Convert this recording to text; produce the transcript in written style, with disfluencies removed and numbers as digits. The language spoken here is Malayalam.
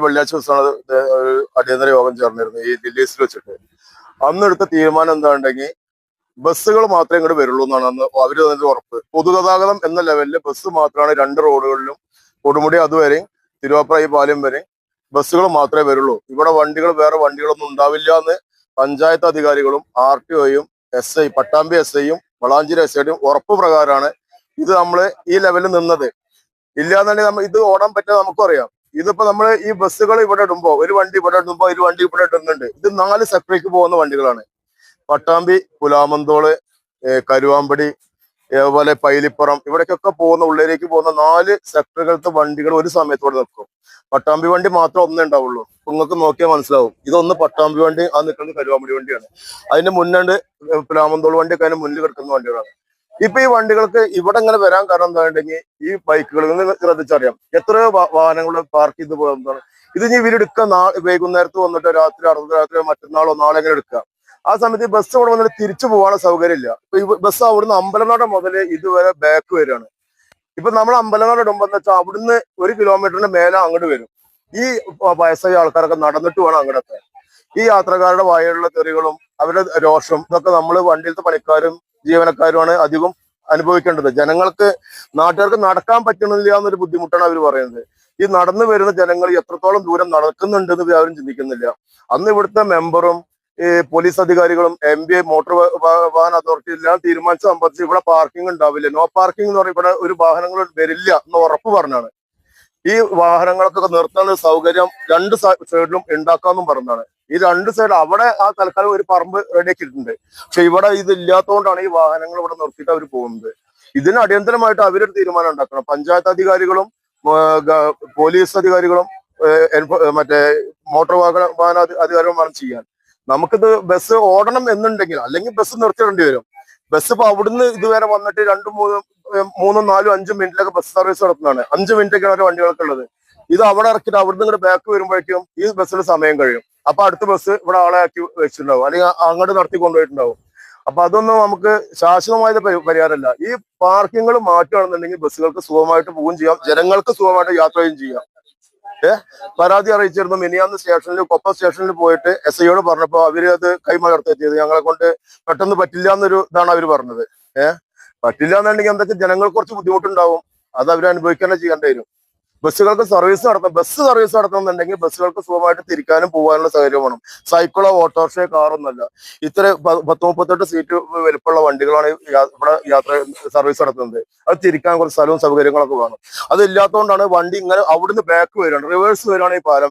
വെള്ളിയാഴ്ച ദിവസമാണ് ഒരു അടിയന്തര യോഗം ചേർന്നിരുന്നത് ഈ ദില്ലീസിൽ വെച്ചിട്ട്. അന്ന് എടുത്ത തീരുമാനം എന്താണെന്നുണ്ടെങ്കിൽ ബസ്സുകൾ മാത്രമേ ഇങ്ങോട്ട് വരുള്ളൂ എന്നാണ് അന്ന് അവര് തന്നിട്ട് ഉറപ്പ്. പൊതുഗതാഗതം എന്ന ലെവലില് ബസ് മാത്രമാണ് 2 റോഡുകളിലും, കൊടുമുടി അതുവരെയും തിരുവാപ്ര ഈ പാലം വരെ ബസ്സുകൾ മാത്രമേ വരുള്ളൂ. ഇവിടെ വേറെ വണ്ടികളൊന്നും ഉണ്ടാവില്ല എന്ന് പഞ്ചായത്ത് അധികാരികളും RTOയും SI പട്ടാമ്പി SIയും വളാഞ്ചേരി SIയുടെയും ഉറപ്പ് പ്രകാരമാണ് ഇത് നമ്മള് ഈ ലെവലിൽ നിന്നത്. ഇല്ലാന്നുണ്ടെങ്കിൽ ഇത് ഓടാൻ പറ്റാതെ നമുക്കും അറിയാം. ഇതിപ്പോ നമ്മള് ഈ ബസ്സുകൾ ഇവിടെ ഇടുമ്പോ ഒരു വണ്ടി ഇവിടെ ഇടുമ്പോ ഒരു വണ്ടി ഇവിടെ ഇടുന്നുണ്ട്. ഇത് 4 സെക്ടറിലേക്ക് പോകുന്ന വണ്ടികളാണ്. പട്ടാമ്പി, പുലാമന്തോള്, കരുവാമ്പടി, അതുപോലെ പൈലിപ്പുറം, ഇവിടേക്കൊക്കെ പോകുന്ന ഉള്ളിലേക്ക് പോകുന്ന 4 സെക്ടറുകളത്തെ വണ്ടികൾ ഒരു സമയത്തോടെ നിൽക്കും. പട്ടാമ്പി വണ്ടി മാത്രം ഒന്നേ ഉണ്ടാവുള്ളൂ. നിങ്ങൾക്ക് നോക്കിയാൽ മനസ്സിലാവും. ഇതൊന്ന് പട്ടാമ്പി വണ്ടി, ആ നിൽക്കുന്നത് കരുവാമ്പടി വണ്ടിയാണ്. അതിന്റെ മുന്നുണ്ട് പുലാമന്തോൾ വണ്ടിയൊക്കെ അതിന് മുന്നിൽ കിടക്കുന്ന വണ്ടികളാണ്. ഇപ്പൊ ഈ വണ്ടികൾക്ക് ഇവിടെ ഇങ്ങനെ വരാൻ കാരണം എന്താണെന്നുണ്ടെങ്കിൽ ഈ ബൈക്കുകൾ നിന്ന് ശ്രദ്ധിച്ചറിയാം എത്രയോ വാഹനങ്ങൾ പാർക്ക് ചെയ്ത് പോകുന്നതാണ്. ഇത് ഇനി ഇവരെടുക്കുക വൈകുന്നേരത്ത് വന്നിട്ട് രാത്രി അർദ്ധരാത്രി മറ്റന്നാളോ നാളെ എങ്ങനെ എടുക്കുക. ആ സമയത്ത് ഈ ബസ് ഇവിടെ വന്നിട്ട് തിരിച്ചു പോകാനുള്ള സൗകര്യം ഇല്ല. ഇപ്പൊ ഈ ബസ് അവിടുന്ന് അമ്പലനട മുതൽ ഇതുവരെ ബാക്ക് വരികയാണ്. ഇപ്പൊ നമ്മൾ അമ്പലനട ഇടുമ്പോ എന്ന് വെച്ചാൽ അവിടുന്ന് 1 കിലോമീറ്ററിന്റെ മേലെ അങ്ങോട്ട് വരും. ഈ വയസ്സായ ആൾക്കാരൊക്കെ നടന്നിട്ട് വേണം അങ്ങോട്ടൊക്കെ. ഈ യാത്രക്കാരുടെ വായുള്ള തെറികളും അവരുടെ രോഷം ഇതൊക്കെ നമ്മൾ വണ്ടിയിലത്തെ പണിക്കാരും ജീവനക്കാരുമാണ് അധികം അനുഭവിക്കേണ്ടത്. നാട്ടുകാർക്ക് നടക്കാൻ പറ്റണില്ല എന്നൊരു ബുദ്ധിമുട്ടാണ് അവർ പറയുന്നത്. ഈ നടന്നു വരുന്ന ജനങ്ങൾ എത്രത്തോളം ദൂരം നടക്കുന്നുണ്ടെന്ന് ആരും ചിന്തിക്കുന്നില്ല. അന്ന് ഇവിടുത്തെ മെമ്പറും ഈ പോലീസ് അധികാരികളും MBA മോട്ടോർ വാഹന അതോറിറ്റി എല്ലാം തീരുമാനിച്ച സംബന്ധിച്ച് ഇവിടെ പാർക്കിംഗ് ഉണ്ടാവില്ല, നോ പാർക്കിംഗ് എന്ന് പറഞ്ഞാൽ ഇവിടെ ഒരു വാഹനങ്ങൾ വരില്ല എന്ന് ഉറപ്പ് പറഞ്ഞാണ്. ഈ വാഹനങ്ങൾക്കൊക്കെ നിർത്താനുള്ള സൗകര്യം 2 സൈഡിലും ഉണ്ടാക്കാമെന്നും പറഞ്ഞാണ്. ഈ 2 സൈഡ് അവിടെ ആ തൽക്കാലം ഒരു പറമ്പ് റെഡിയാക്കിയിട്ടുണ്ട്. പക്ഷെ ഇവിടെ ഇത് ഇല്ലാത്തതുകൊണ്ടാണ് ഈ വാഹനങ്ങൾ ഇവിടെ നിർത്തിയിട്ട് അവർ പോകുന്നത്. ഇതിന് അടിയന്തരമായിട്ട് അവരൊരു തീരുമാനം ഉണ്ടാക്കണം. പഞ്ചായത്ത് അധികാരികളും പോലീസ് അധികാരികളും മറ്റേ മോട്ടോർ വാഹന അധികാരികളും വേണം ചെയ്യാൻ. നമുക്കിത് ബസ് ഓടണം എന്നുണ്ടെങ്കിൽ അല്ലെങ്കിൽ ബസ് നിർത്തിയിടേണ്ടി വരും. ബസ് ഇപ്പൊ അവിടുന്ന് ഇതുവരെ വന്നിട്ട് 2, 3, 4, 5 മിനിറ്റിലൊക്കെ ബസ് സർവീസ് നടത്തുന്നതാണ്. 5 മിനിറ്റൊക്കെയാണ് ഓരോ വണ്ടികൾക്ക് ഉള്ളത്. ഇത് അവിടെ ഇറക്കിയിട്ട് അവിടുന്ന് ഇങ്ങോട്ട് ബാക്ക് വരുമ്പോഴേക്കും ഈ ബസ്സിന് സമയം കഴിയും. അപ്പൊ അടുത്ത ബസ് ഇവിടെ ആളെ ആക്കി വെച്ചിട്ടുണ്ടാവും, അല്ലെങ്കിൽ അങ്ങോട്ട് നടത്തി കൊണ്ടുപോയിട്ടുണ്ടാവും. അപ്പൊ അതൊന്നും നമുക്ക് ശാശ്വതമായ പരിഹാരമല്ല. ഈ പാർക്കിങ്ങൾ മാറ്റുകയാണെന്നുണ്ടെങ്കിൽ ബസ്സുകൾക്ക് സുഖമായിട്ട് പോവുകയും ചെയ്യാം, ജനങ്ങൾക്ക് സുഖമായിട്ട് യാത്രയും ചെയ്യാം. പരാതി അറിയിച്ചിരുന്നു. മിനിയാന്ന് കൊപ്പം സ്റ്റേഷനിൽ പോയിട്ട് SIയോട് പറഞ്ഞപ്പോ അവര് അത് കൈമലർത്തിയത് ഞങ്ങളെ കൊണ്ട് പെട്ടെന്ന് പറ്റില്ല എന്നൊരു ഇതാണ് അവര് പറഞ്ഞത്. പറ്റില്ല എന്നുണ്ടെങ്കിൽ എന്തൊക്കെ ജനങ്ങൾക്ക് കുറച്ച് ബുദ്ധിമുട്ടുണ്ടാവും. അത് അവർ അനുഭവിക്കാനേ ചെയ്യേണ്ടി വരും. ബസ് സർവീസ് നടത്തണമെന്നുണ്ടെങ്കിൽ ബസ്സുകൾക്ക് സുഖമായിട്ട് തിരിക്കാനും പോകാനുള്ള സൗകര്യം വേണം. സൈക്കിളോ ഓട്ടോറിക്ഷയോ കാറൊന്നുമല്ല. ഇത്ര 30-38 സീറ്റ് വലുപ്പമുള്ള വണ്ടികളാണ് ഇവിടെ സർവീസ് നടത്തുന്നത്. അത് തിരിക്കാൻ കുറച്ച് സ്ഥലവും സൗകര്യങ്ങളൊക്കെ വേണം. അതില്ലാത്തതുകൊണ്ടാണ് വണ്ടി ഇങ്ങനെ അവിടുന്ന് ബാക്ക് വരികയാണ്, റിവേഴ്സ് വരികയാണ് ഈ പാലം